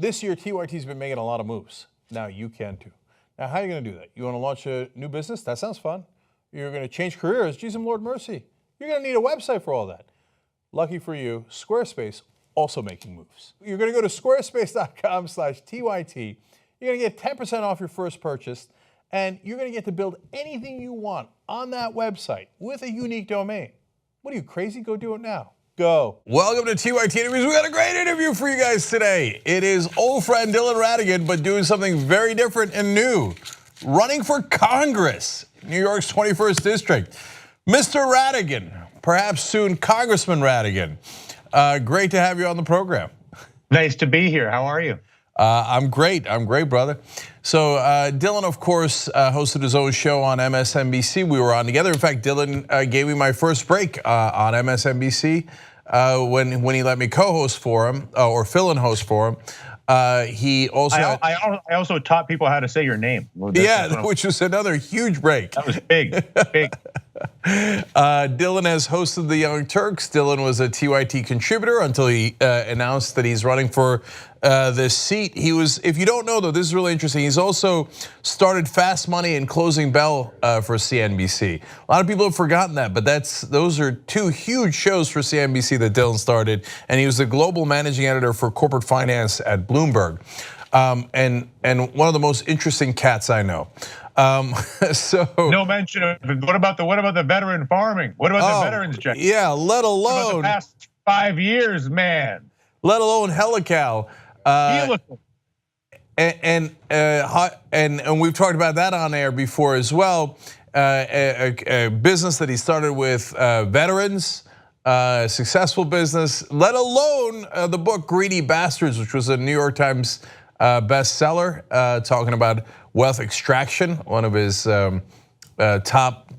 This year, TYT's been making a lot of moves. Now you can too. Now, how are you going to do that? You want to launch a new business? That sounds fun. You're going to change careers? Geez, and Lord mercy. You're going to need a website for all that. Lucky for you, Squarespace also making moves. You're going to go to squarespace.com/TYT. You're going to get 10% off your first purchase, and you're going to get to build anything you want on that website with a unique domain. What are you, crazy? Go do it now. Go. Welcome to TYT Interviews. We got a great interview for you guys today. It is old friend Dylan Ratigan, but doing something very different and new. Running for Congress, New York's 21st District. Mr. Ratigan, perhaps soon Congressman Ratigan. Great to have you on the program. Nice to be here. How are you? I'm great, brother. So Dylan, of course, hosted his own show on MSNBC. We were on together. In fact, Dylan gave me my first break on MSNBC when he let me co-host for him, or fill-in host for him. He also I also taught people how to say your name. Yeah, which was another huge break. That was big, big. Dylan has hosted the Young Turks. Dylan was a TYT contributor until he announced that he's running for this seat. He was, if you don't know though, this is really interesting. He's also started Fast Money and Closing Bell for CNBC. A lot of people have forgotten that, but those are two huge shows for CNBC that Dylan started, and he was the global managing editor for corporate finance at Bloomberg, and one of the most interesting cats I know. So no mention of what about the veteran farming? What about the veterans, Jack? Yeah, let alone what about the past 5 years, man. Let alone Helical. And we've talked about that on air before as well. A business that he started with veterans, successful business. Let alone the book Greedy Bastards, which was a New York Times bestseller, talking about wealth extraction, one of his top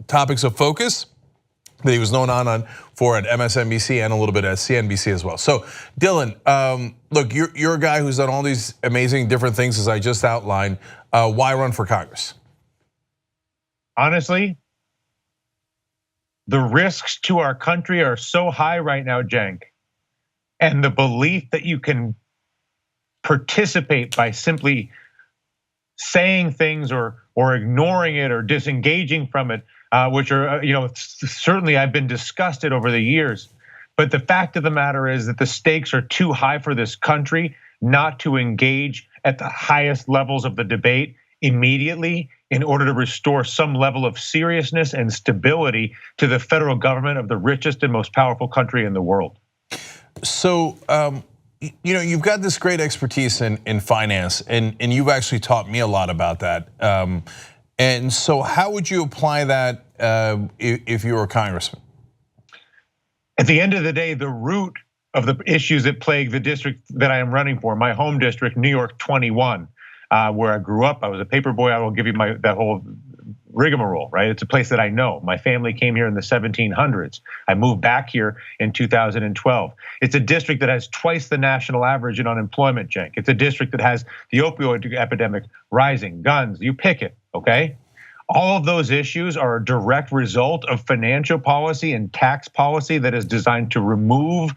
topics of focus that he was known for at MSNBC and a little bit at CNBC as well. So Dylan, look, you're a guy who's done all these amazing different things as I just outlined. Why run for Congress? Honestly, the risks to our country are so high right now, Cenk, and the belief that you can participate by simply saying things or ignoring it or disengaging from it, which are, certainly I've been disgusted over the years. But the fact of the matter is that the stakes are too high for this country not to engage at the highest levels of the debate immediately in order to restore some level of seriousness and stability to the federal government of the richest and most powerful country in the world. So, you've got this great expertise in finance, and you've actually taught me a lot about that. And so how would you apply that if you were a congressman? At the end of the day, the root of the issues that plague the district that I am running for, my home district, NY-21, where I grew up, I was a paper boy. I will give you that whole rigmarole, right? It's a place that I know. My family came here in the 1700s. I moved back here in 2012. It's a district that has twice the national average in unemployment, Cenk. It's a district that has the opioid epidemic rising, guns, you pick it, okay? All of those issues are a direct result of financial policy and tax policy that is designed to remove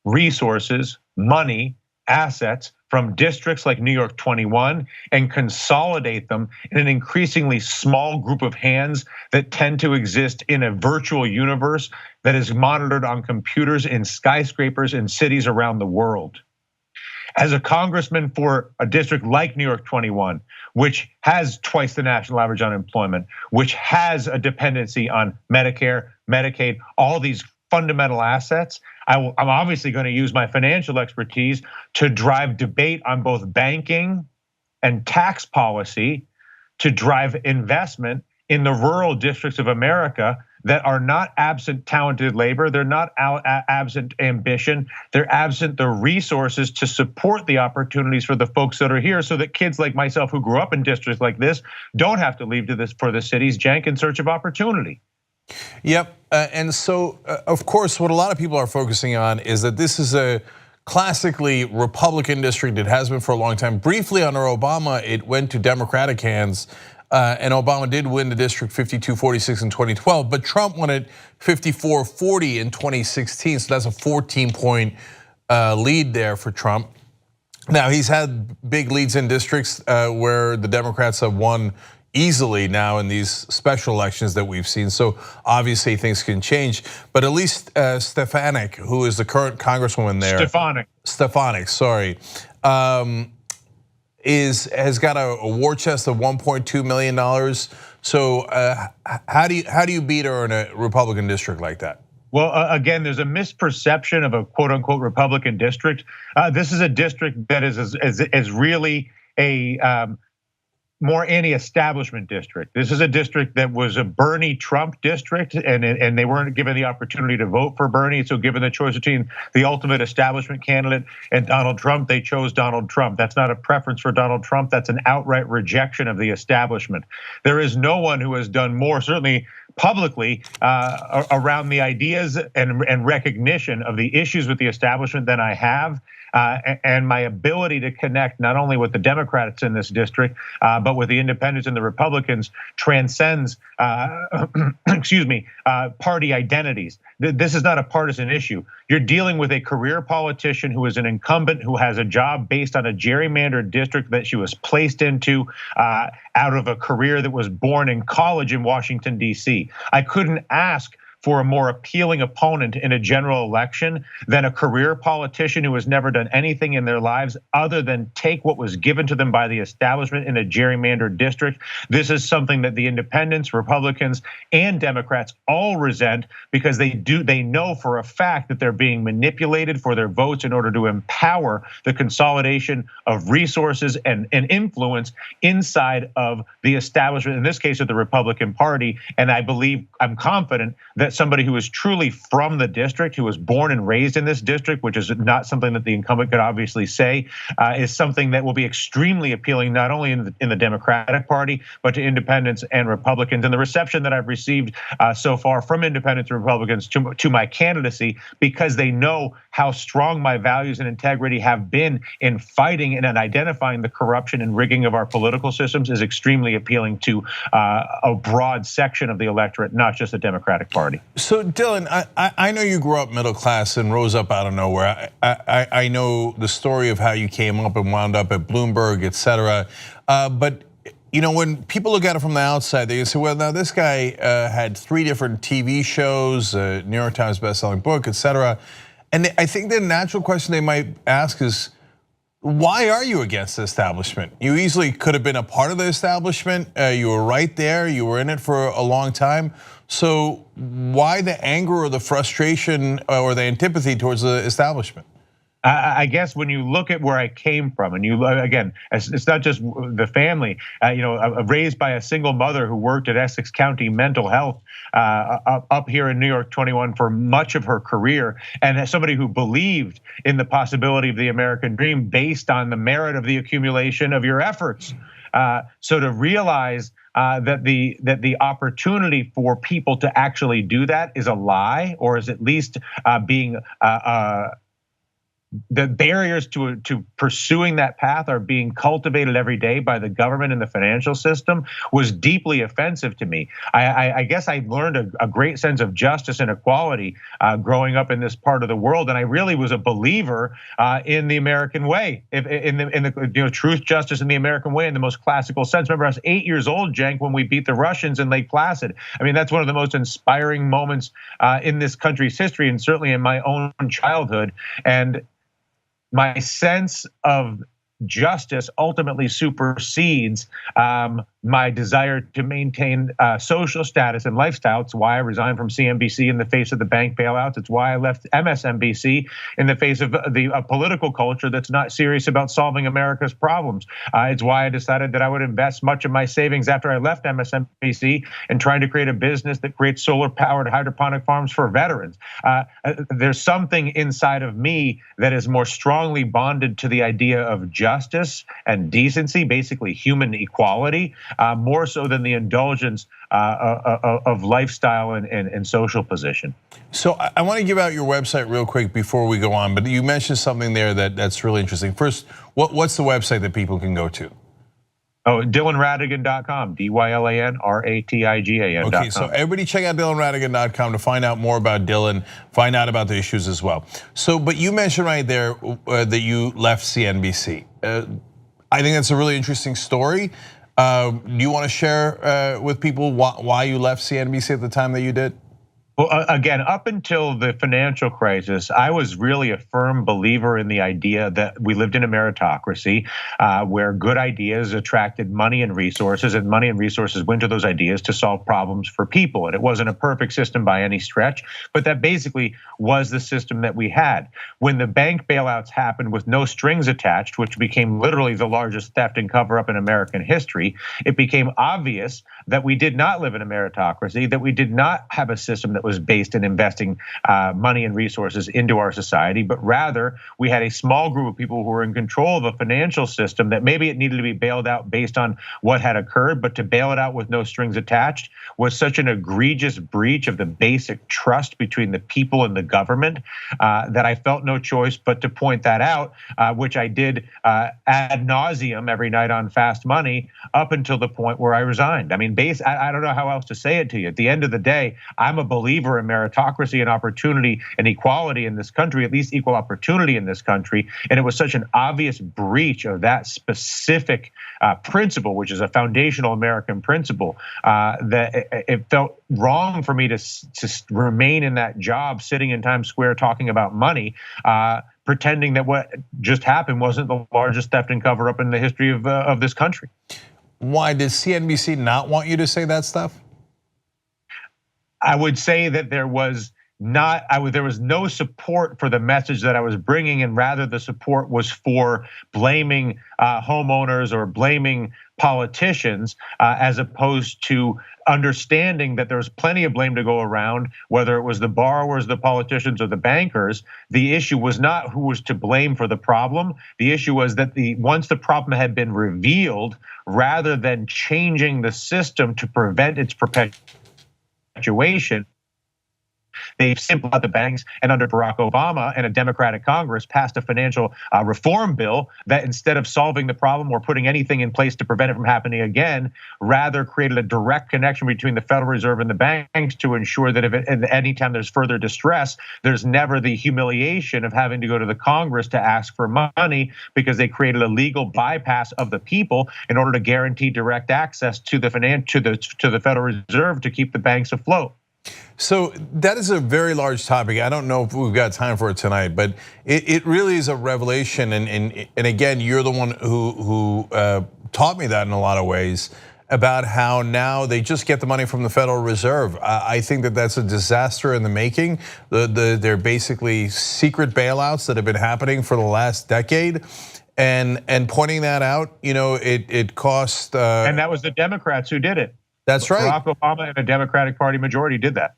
resources, money, assets from districts like NY-21 and consolidate them in an increasingly small group of hands that tend to exist in a virtual universe that is monitored on computers in skyscrapers in cities around the world. As a congressman for a district like NY-21, which has twice the national average unemployment, which has a dependency on Medicare, Medicaid, all these fundamental assets, I'm obviously going to use my financial expertise to drive debate on both banking and tax policy, to drive investment in the rural districts of America that are not absent talented labor, they're not absent ambition, they're absent the resources to support the opportunities for the folks that are here, so that kids like myself who grew up in districts like this don't have to leave for the cities, Cenk, in search of opportunity. Yep, and so of course what a lot of people are focusing on is that this is a classically Republican district. It has been for a long time. Briefly under Obama, it went to Democratic hands, and Obama did win the district 52-46 in 2012, but Trump won it 54-40 in 2016, so that's a 14-point lead there for Trump. Now, he's had big leads in districts where the Democrats have won easily now in these special elections that we've seen. So obviously things can change. But at least Stefanik, who is the current congresswoman there. Stefanik, sorry. Has got a war chest of $1.2 million. So how do you beat her in a Republican district like that? Well, again, there's a misperception of a quote unquote Republican district. This is a district that is really a more anti-establishment district. This is a district that was a Bernie Trump district, and they weren't given the opportunity to vote for Bernie. So given the choice between the ultimate establishment candidate and Donald Trump, they chose Donald Trump. That's not a preference for Donald Trump. That's an outright rejection of the establishment. There is no one who has done more, certainly publicly, around the ideas and recognition of the issues with the establishment than I have. And my ability to connect not only with the Democrats in this district, but with the independents and the Republicans transcends, party identities. This is not a partisan issue. You're dealing with a career politician who is an incumbent, who has a job based on a gerrymandered district that she was placed into out of a career that was born in college in Washington, D.C. I couldn't ask for a more appealing opponent in a general election than a career politician who has never done anything in their lives other than take what was given to them by the establishment in a gerrymandered district. This is something that the independents, Republicans, and Democrats all resent because they know for a fact that they're being manipulated for their votes in order to empower the consolidation of resources and influence inside of the establishment, in this case of the Republican Party. And I'm confident that somebody who is truly from the district, who was born and raised in this district, which is not something that the incumbent could obviously say, is something that will be extremely appealing, not only in the Democratic Party, but to independents and Republicans. And the reception that I've received so far from independents and Republicans to my candidacy, because they know how strong my values and integrity have been in fighting and in identifying the corruption and rigging of our political systems, is extremely appealing to a broad section of the electorate, not just the Democratic Party. So Dylan, I know you grew up middle class and rose up out of nowhere. I know the story of how you came up and wound up at Bloomberg, et cetera. But when people look at it from the outside, they say, well, now this guy had 3 different TV shows, New York Times bestselling book, et cetera. And I think the natural question they might ask is, why are you against the establishment? You easily could have been a part of the establishment. You were right there. You were in it for a long time. So why the anger or the frustration or the antipathy towards the establishment? I guess when you look at where I came from, and again, it's not just the family. Raised by a single mother who worked at Essex County Mental Health up here in New York 21 for much of her career, and as somebody who believed in the possibility of the American dream based on the merit of the accumulation of your efforts. So to realize that the opportunity for people to actually do that is a lie, or is at least being the barriers to pursuing that path are being cultivated every day by the government and the financial system, was deeply offensive to me. I guess I learned a great sense of justice and equality growing up in this part of the world, and I really was a believer in the American way, in the truth, justice, and the American way in the most classical sense. Remember, I was 8 years old, Cenk, when we beat the Russians in Lake Placid. I mean, that's one of the most inspiring moments in this country's history, and certainly in my own childhood. And my sense of justice ultimately supersedes my desire to maintain social status and lifestyle. It's why I resigned from CNBC in the face of the bank bailouts. It's why I left MSNBC in the face of the political culture that's not serious about solving America's problems. It's why I decided that I would invest much of my savings after I left MSNBC in trying to create a business that creates solar-powered hydroponic farms for veterans. There's something inside of me that is more strongly bonded to the idea of justice and decency, basically human equality, more so than the indulgence of lifestyle and social position. So I want to give out your website real quick before we go on, but you mentioned something there that's really interesting. First, what's the website that people can go to? Oh, DylanRatigan.com, DylanRatigan.com. Okay, so everybody check out DylanRatigan.com to find out more about Dylan, find out about the issues as well. So, but you mentioned right there that you left CNBC. I think that's a really interesting story. Do you want to share with people why you left CNBC at the time that you did? Well, again, up until the financial crisis, I was really a firm believer in the idea that we lived in a meritocracy where good ideas attracted money and resources went to those ideas to solve problems for people. And it wasn't a perfect system by any stretch, but that basically was the system that we had. When the bank bailouts happened with no strings attached, which became literally the largest theft and cover up in American history, it became obvious that we did not live in a meritocracy, that we did not have a system that was based in investing money and resources into our society, but rather we had a small group of people who were in control of a financial system that maybe it needed to be bailed out based on what had occurred, but to bail it out with no strings attached was such an egregious breach of the basic trust between the people and the government that I felt no choice but to point that out, which I did ad nauseum every night on Fast Money up until the point where I resigned. I mean, I don't know how else to say it to you. At the end of the day, I'm a believer in meritocracy and opportunity and equality in this country, at least equal opportunity in this country. And it was such an obvious breach of that specific principle, which is a foundational American principle, that it felt wrong for me to remain in that job, sitting in Times Square talking about money, pretending that what just happened wasn't the largest theft and cover up in the history of this country. Why did CNBC not want you to say that stuff? I would say that there was no support for the message that I was bringing, and rather the support was for blaming homeowners or blaming politicians, as opposed to understanding that there was plenty of blame to go around, whether it was the borrowers, the politicians, or the bankers. The issue was not who was to blame for the problem. The issue was that once the problem had been revealed, rather than changing the system to prevent its perpetuation, they've simplified the banks, and under Barack Obama and a Democratic Congress passed a financial reform bill that, instead of solving the problem or putting anything in place to prevent it from happening again, rather created a direct connection between the Federal Reserve and the banks to ensure that if anytime there's further distress, there's never the humiliation of having to go to the Congress to ask for money, because they created a legal bypass of the people in order to guarantee direct access to the Federal Reserve to keep the banks afloat. So that is a very large topic. I don't know if we've got time for it tonight, but it really is a revelation. And again, you're the one who taught me that in a lot of ways, about how now they just get the money from the Federal Reserve. I think that that's a disaster in the making. They're basically secret bailouts that have been happening for the last decade. And pointing that out, it cost. And that was the Democrats who did it. That's right. Barack Obama and a Democratic Party majority did that.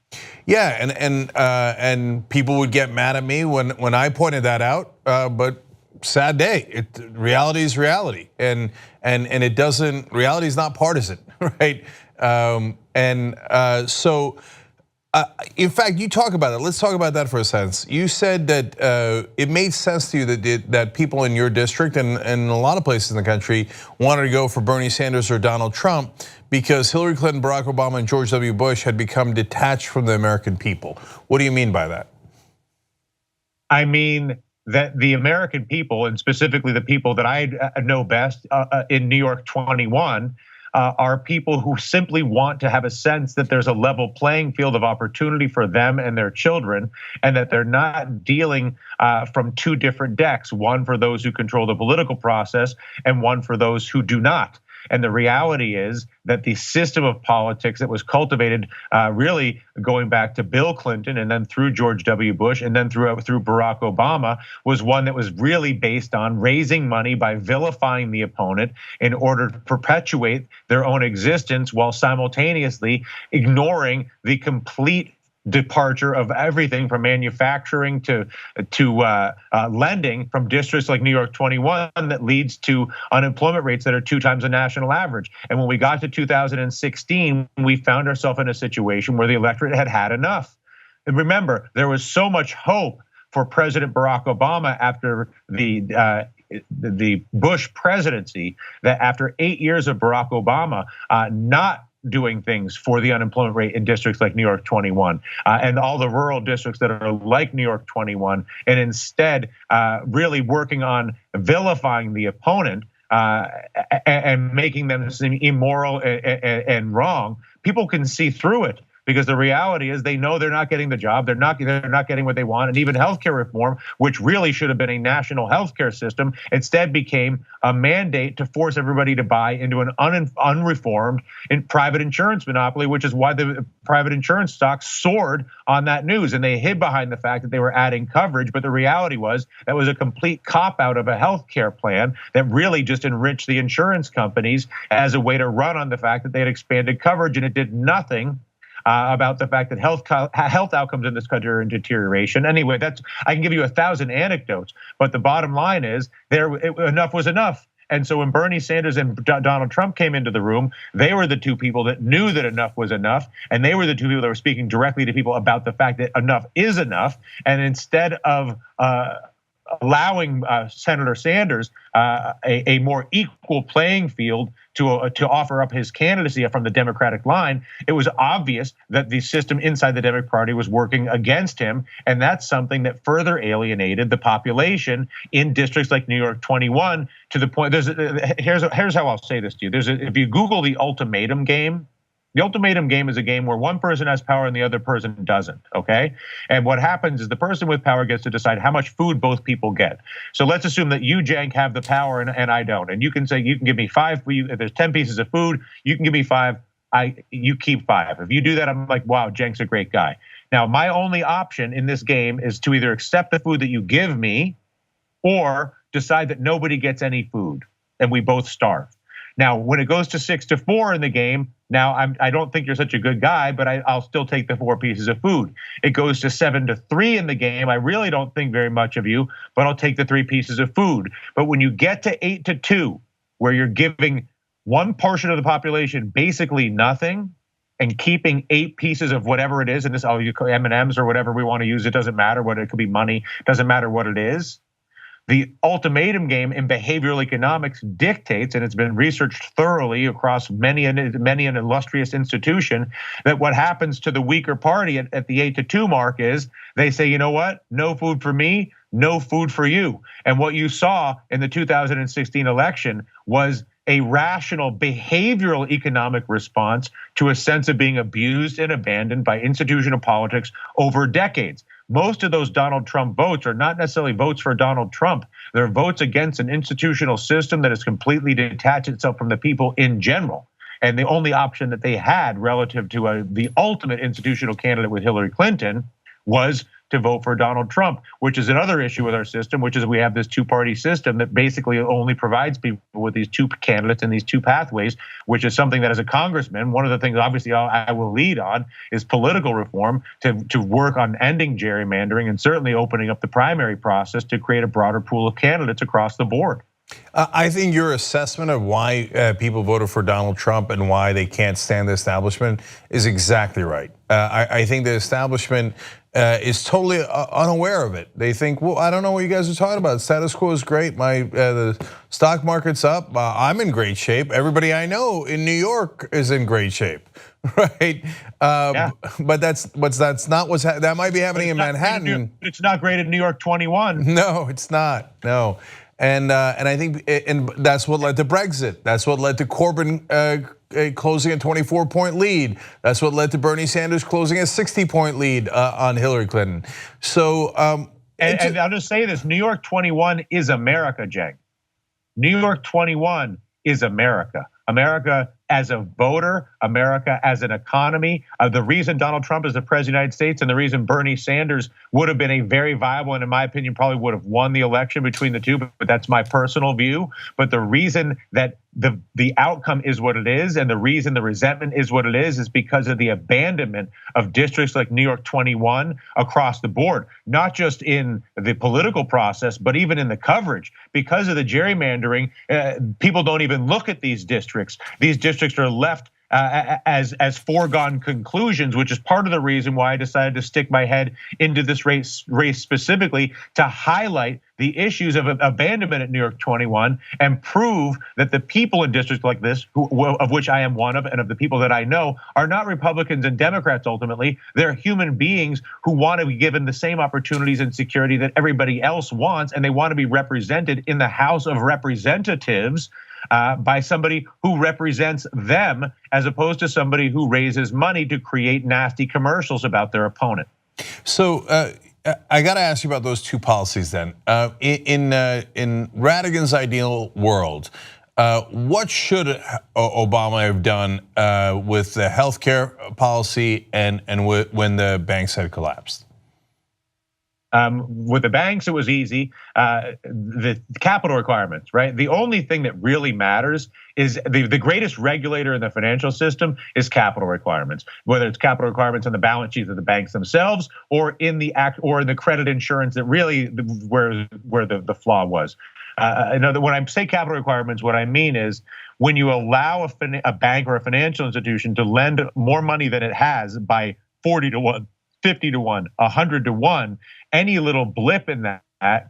Yeah, and people would get mad at me when I pointed that out. But sad day. Reality is reality, and it doesn't. Reality is not partisan, right? So. In fact, you talk about it. Let's talk about that for a sense. You said that it made sense to you that people in your district and a lot of places in the country wanted to go for Bernie Sanders or Donald Trump because Hillary Clinton, Barack Obama, and George W. Bush had become detached from the American people. What do you mean by that? I mean that the American people, and specifically the people that I know best in New York 21, are people who simply want to have a sense that there's a level playing field of opportunity for them and their children, and that they're not dealing from two different decks, one for those who control the political process and one for those who do not. And the reality is that the system of politics that was cultivated really going back to Bill Clinton and then through George W. Bush and then through Barack Obama was one that was really based on raising money by vilifying the opponent in order to perpetuate their own existence while simultaneously ignoring the complete departure of everything from manufacturing to lending from districts like New York 21 that leads to unemployment rates that are 2 times the national average. And when we got to 2016, we found ourselves in a situation where the electorate had had enough. And remember, there was so much hope for President Barack Obama after the the Bush presidency, that after 8 years of Barack Obama not doing things for the unemployment rate in districts like New York 21 and all the rural districts that are like New York 21, and instead really working on vilifying the opponent and making them seem immoral and wrong, people can see through it. Because the reality is they know they're not getting the job, they're not getting what they want, and even healthcare reform, which really should have been a national healthcare system, instead became a mandate to force everybody to buy into an unreformed private insurance monopoly, which is why the private insurance stocks soared on that news. And they hid behind the fact that they were adding coverage, but the reality was that was a complete cop-out of a healthcare plan that really just enriched the insurance companies as a way to run on the fact that they had expanded coverage, and it did nothing about the fact that health outcomes in this country are in deterioration. Anyway, I can give you 1,000 anecdotes, but the bottom line is enough was enough. And so when Bernie Sanders and Donald Trump came into the room, they were the two people that knew that enough was enough, and they were the two people that were speaking directly to people about the fact that enough is enough. And instead of allowing Senator Sanders a more equal playing field to offer up his candidacy from the Democratic line, it was obvious that the system inside the Democratic Party was working against him, and that's something that further alienated the population in districts like New York 21 to the point. Here's how I'll say this to you. If you Google the Ultimatum Game. The Ultimatum Game is a game where one person has power and the other person doesn't, okay? And what happens is the person with power gets to decide how much food both people get. So let's assume that you, Cenk, have the power and I don't. And you can say, you can give me 5, if there's 10 pieces of food, you can give me 5, you keep 5. If you do that, I'm like, wow, Cenk's a great guy. Now, my only option in this game is to either accept the food that you give me or decide that nobody gets any food and we both starve. Now, when it goes to 6-4 in the game, now I don't think you're such a good guy, but I'll still take the 4 pieces of food. It goes to 7-3 in the game. I really don't think very much of you, but I'll take the 3 pieces of food. But when you get to 8-2, where you're giving one portion of the population basically nothing and keeping 8 pieces of whatever it is, and this, you call M&Ms or whatever we want to use, it doesn't matter what it could be, money, doesn't matter what it is. The ultimatum game in behavioral economics dictates, and it's been researched thoroughly across many an illustrious institution, that what happens to the weaker party at the 8-2 mark is they say, you know what, no food for me, no food for you. And what you saw in the 2016 election was a rational behavioral economic response to a sense of being abused and abandoned by institutional politics over decades. Most of those Donald Trump votes are not necessarily votes for Donald Trump. They're votes against an institutional system that has completely detached itself from the people in general. And the only option that they had relative to the ultimate institutional candidate with Hillary Clinton was to vote for Donald Trump, which is another issue with our system, which is we have this 2-party system that basically only provides people with these 2 candidates and these 2 pathways, which is something that as a congressman, one of the things obviously I will lead on is political reform to work on ending gerrymandering and certainly opening up the primary process to create a broader pool of candidates across the board. I think your assessment of why people voted for Donald Trump and why they can't stand the establishment is exactly right. I think the establishment is totally unaware of it. They think, well, I don't know what you guys are talking about. Status quo is great. The stock market's up. I'm in great shape. Everybody I know in New York is in great shape, right? Yeah. But that's not what's that might be happening in Manhattan. It's not great in New York 21. No, it's not. No. And I think that's what led to Brexit. That's what led to Corbyn closing a 24-point lead. That's what led to Bernie Sanders closing a 60-point lead on Hillary Clinton. So, and I'll just say this: New York 21 is America, Cenk. New York 21 is America. America as a voter, America as an economy. The reason Donald Trump is the president of the United States and the reason Bernie Sanders would have been a very viable and in my opinion probably would have won the election between the two, but that's my personal view. But the reason that the outcome is what it is and the reason the resentment is what it is because of the abandonment of districts like New York 21 across the board, not just in the political process, but even in the coverage. Because of the gerrymandering, people don't even look at these districts. These districts are left as foregone conclusions, which is part of the reason why I decided to stick my head into this race specifically to highlight the issues of abandonment at New York 21 and prove that the people in districts like this, of which I am one of, and of the people that I know, are not Republicans and Democrats ultimately. They're human beings who want to be given the same opportunities and security that everybody else wants, and they want to be represented in the House of Representatives by somebody who represents them, as opposed to somebody who raises money to create nasty commercials about their opponent. So I got to ask you about those two policies then. In Ratigan's ideal world, what should Obama have done with the healthcare policy and when the banks had collapsed? With the banks, it was easy. The capital requirements, right? The only thing that really matters is the greatest regulator in the financial system is capital requirements, whether it's capital requirements on the balance sheets of the banks themselves or in the credit insurance that really where the flaw was. When I say capital requirements, what I mean is when you allow a bank or a financial institution to lend more money than it has by 40 to 1, 50 to 1, 100 to 1, any little blip in that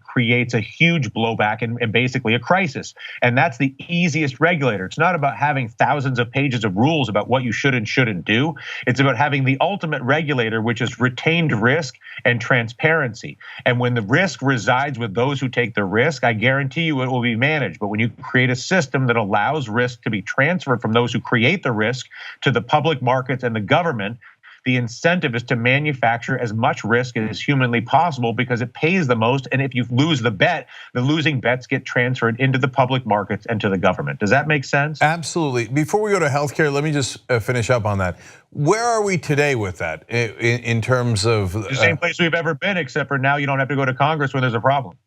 creates a huge blowback and basically a crisis. And that's the easiest regulator. It's not about having thousands of pages of rules about what you should and shouldn't do. It's about having the ultimate regulator, which is retained risk and transparency. And when the risk resides with those who take the risk, I guarantee you it will be managed. But when you create a system that allows risk to be transferred from those who create the risk to the public markets and the government, the incentive is to manufacture as much risk as humanly possible because it pays the most. And if you lose the bet, the losing bets get transferred into the public markets and to the government. Does that make sense? Absolutely. Before we go to healthcare, let me just finish up on that. Where are we today with that in terms of the same place we've ever been, except for now you don't have to go to Congress when there's a problem.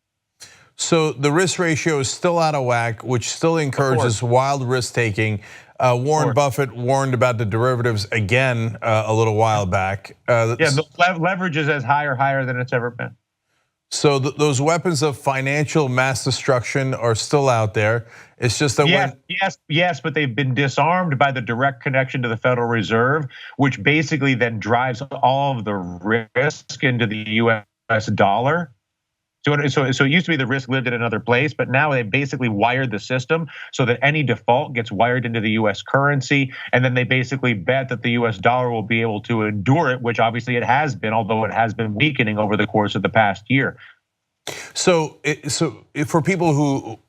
So the risk ratio is still out of whack, which still encourages wild risk taking. Warren Buffett warned about the derivatives again a little while back. The leverage is as higher than it's ever been. So those weapons of financial mass destruction are still out there. It's just that yes, but they've been disarmed by the direct connection to the Federal Reserve, which basically then drives all of the risk into the US dollar. So it used to be the risk lived in another place, but now they basically wired the system so that any default gets wired into the US currency, and then they basically bet that the US dollar will be able to endure it, which obviously it has been, although it has been weakening over the course of the past year. So for people who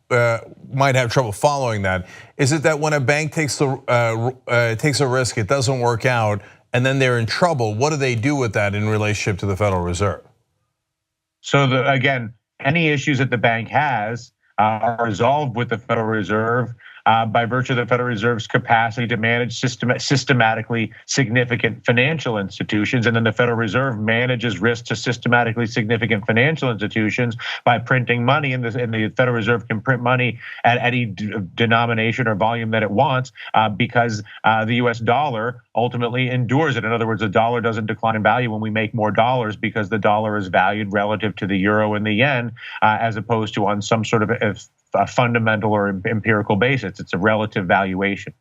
might have trouble following that, is it that when a bank takes a risk, it doesn't work out, and then they're in trouble? What do they do with that in relationship to the Federal Reserve? So again, any issues that the bank has are resolved with the Federal Reserve by virtue of the Federal Reserve's capacity to manage systematically significant financial institutions. And then the Federal Reserve manages risk to systematically significant financial institutions by printing money. And the Federal Reserve can print money at any denomination or volume that it wants because the US dollar ultimately endures it. In other words, the dollar doesn't decline in value when we make more dollars because the dollar is valued relative to the euro and the yen, as opposed to on some sort of a fundamental or empirical basis. It's a relative valuation.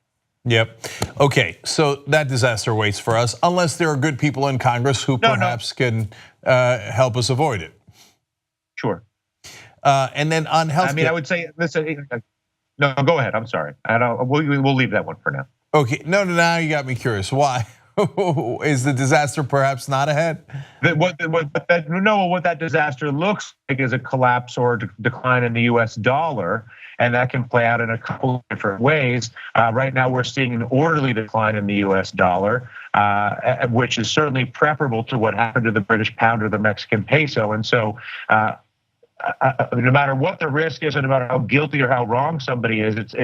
Yep. Okay, so that disaster waits for us, unless there are good people in Congress who perhaps can help us avoid it. Sure. And then on healthcare, I mean, I would say, listen. No, go ahead. I'm sorry. We'll leave that one for now. Okay. No. Now you got me curious. Why? Is the disaster perhaps not ahead? What that disaster looks like is a collapse or decline in the US dollar, and that can play out in a couple of different ways. Right now, we're seeing an orderly decline in the US dollar, which is certainly preferable to what happened to the British pound or the Mexican peso. And so, no matter what the risk is, and no matter how guilty or how wrong somebody is,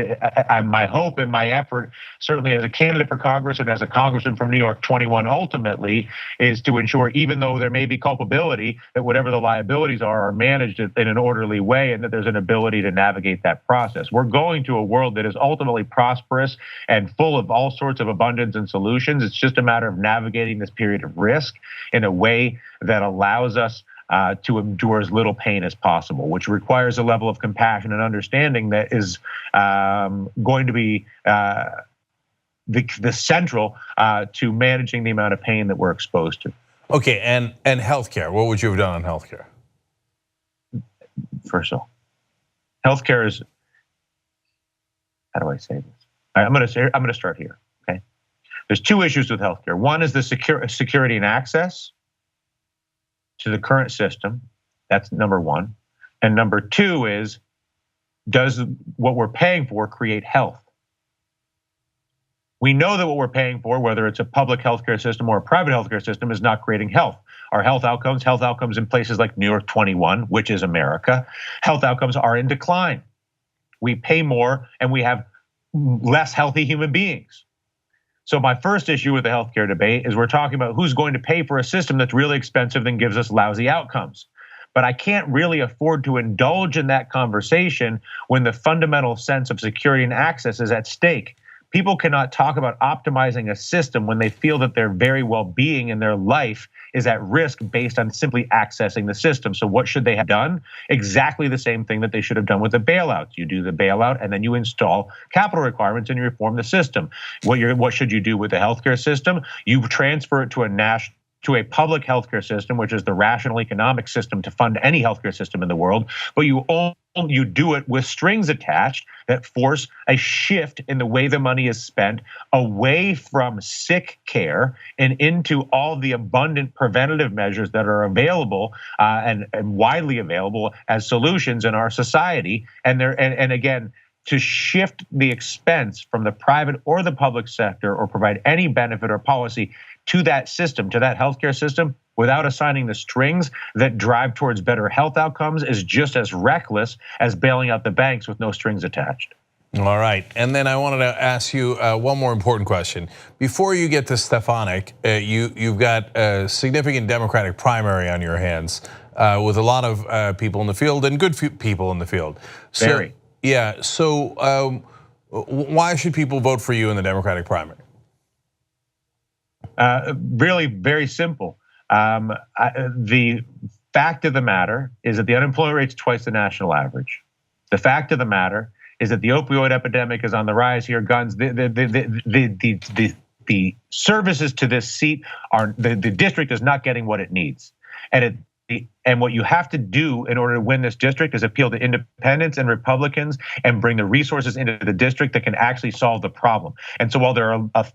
my hope and my effort, certainly as a candidate for Congress and as a congressman from New York 21, ultimately, is to ensure, even though there may be culpability, that whatever the liabilities are managed in an orderly way, and that there's an ability to navigate that process. We're going to a world that is ultimately prosperous and full of all sorts of abundance and solutions. It's just a matter of navigating this period of risk in a way that allows us to endure as little pain as possible, which requires a level of compassion and understanding that is going to be the central to managing the amount of pain that we're exposed to. Okay, and healthcare. What would you have done on healthcare? First of all, healthcare is, how do I say this? I'm going to start here. Okay, there's two issues with healthcare. One is the security and access to the current system. That's number one. And number two is, does what we're paying for create health? We know that what we're paying for, whether it's a public healthcare system or a private healthcare system, is not creating health. Our health outcomes in places like New York 21, which is America, health outcomes are in decline. We pay more and we have less healthy human beings. So my first issue with the healthcare debate is we're talking about who's going to pay for a system that's really expensive and gives us lousy outcomes. But I can't really afford to indulge in that conversation when the fundamental sense of security and access is at stake. People cannot talk about optimizing a system when they feel that their very well-being in their life is at risk based on simply accessing the system. So what should they have done? Exactly the same thing that they should have done with the bailouts. You do the bailout and then you install capital requirements and you reform the system. What should you do with the healthcare system? You transfer it to a public healthcare system, which is the rational economic system to fund any healthcare system in the world, but you do it with strings attached that force a shift in the way the money is spent away from sick care and into all the abundant preventative measures that are available and widely available as solutions in our society. And again, to shift the expense from the private or the public sector or provide any benefit or policy to that system, to that healthcare system, without assigning the strings that drive towards better health outcomes is just as reckless as bailing out the banks with no strings attached. All right, and then I wanted to ask you one more important question. Before you get to Stefanik, you've got a significant Democratic primary on your hands with a lot of people in the field and good people in the field. Very. Yeah, so why should people vote for you in the Democratic primary? Really very simple. The fact of the matter is that the unemployment rate's twice the national average. The fact of the matter is that the opioid epidemic is on the rise here. Guns, the services to this seat are, the district is not getting what it needs. And what you have to do in order to win this district is appeal to independents and Republicans and bring the resources into the district that can actually solve the problem. And so while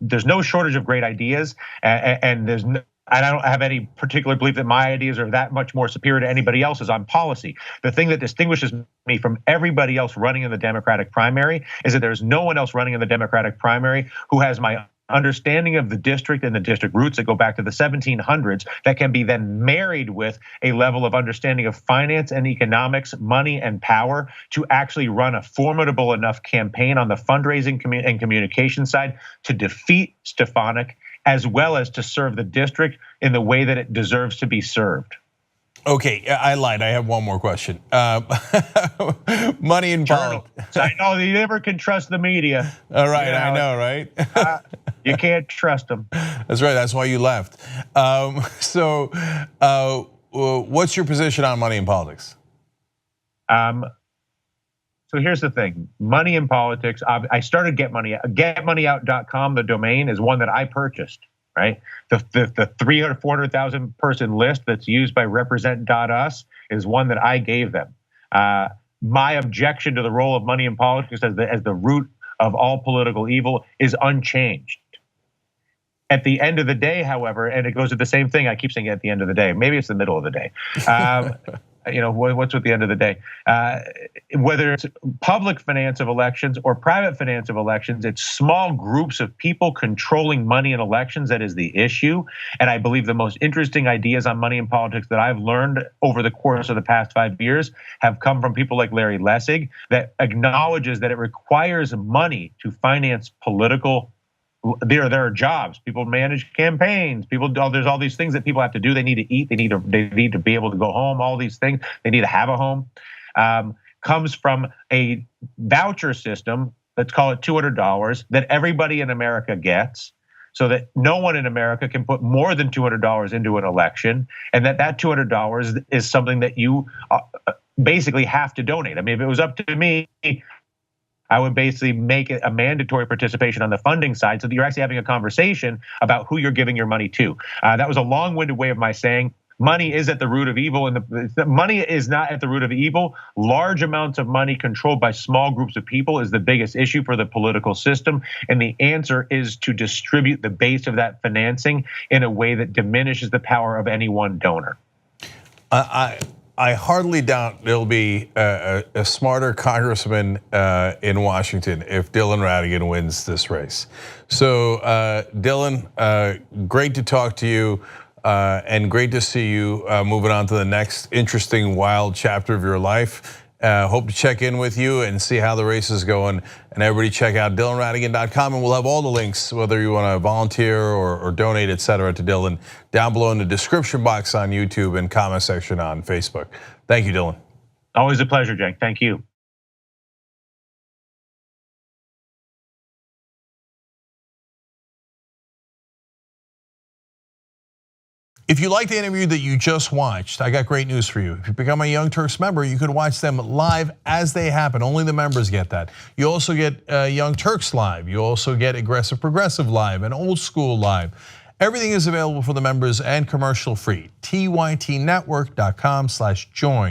there's no shortage of great ideas, and I don't have any particular belief that my ideas are that much more superior to anybody else's on policy. The thing that distinguishes me from everybody else running in the Democratic primary is that there's no one else running in the Democratic primary who has my understanding of the district and the district roots that go back to the 1700s that can be then married with a level of understanding of finance and economics, money and power to actually run a formidable enough campaign on the fundraising and communication side to defeat Stefanik, as well as to serve the district in the way that it deserves to be served. Okay, I lied. I have one more question. Money and politics. I know you never can trust the media. All right, I know, right? You can't trust them. That's right. That's why you left. So, what's your position on money and politics? So here's the thing: money in politics. I started getmoneyOut.com. The domain is one that I purchased. Right, the 400,000 person list that's used by Represent.us is one that I gave them. My objection to the role of money in politics as the root of all political evil is unchanged. At the end of the day, however, and it goes to the same thing. I keep saying at the end of the day. Maybe it's the middle of the day. What's at the end of the day? Whether it's public finance of elections or private finance of elections, it's small groups of people controlling money in elections that is the issue. And I believe the most interesting ideas on money in politics that I've learned over the course of the past 5 years have come from people like Larry Lessig, that acknowledges that it requires money to finance political. There are jobs. People manage campaigns. There's all these things that people have to do. They need to eat. They need to be able to go home. All these things. They need to have a home. Comes from a voucher system. Let's call it $200 that everybody in America gets, so that no one in America can put more than $200 into an election, and that $200 is something that you basically have to donate. I mean, if it was up to me, I would basically make it a mandatory participation on the funding side so that you're actually having a conversation about who you're giving your money to. That was a long-winded way of my saying money is at the root of evil, and the money is not at the root of evil. Large amounts of money controlled by small groups of people is the biggest issue for the political system, and the answer is to distribute the base of that financing in a way that diminishes the power of any one donor. I hardly doubt there'll be a smarter congressman in Washington if Dylan Ratigan wins this race. So Dylan, great to talk to you. And great to see you moving on to the next interesting, wild chapter of your life. Hope to check in with you and see how the race is going. And everybody check out DylanRatigan.com, and we'll have all the links, whether you want to volunteer or donate, etc., to Dylan, down below in the description box on YouTube and comment section on Facebook. Thank you, Dylan. Always a pleasure, Cenk. Thank you. If you like the interview that you just watched, I got great news for you. If you become a Young Turks member, you can watch them live as they happen. Only the members get that. You also get Young Turks live. You also get Aggressive Progressive live and Old School live. Everything is available for the members and commercial free. TYTnetwork.com/join.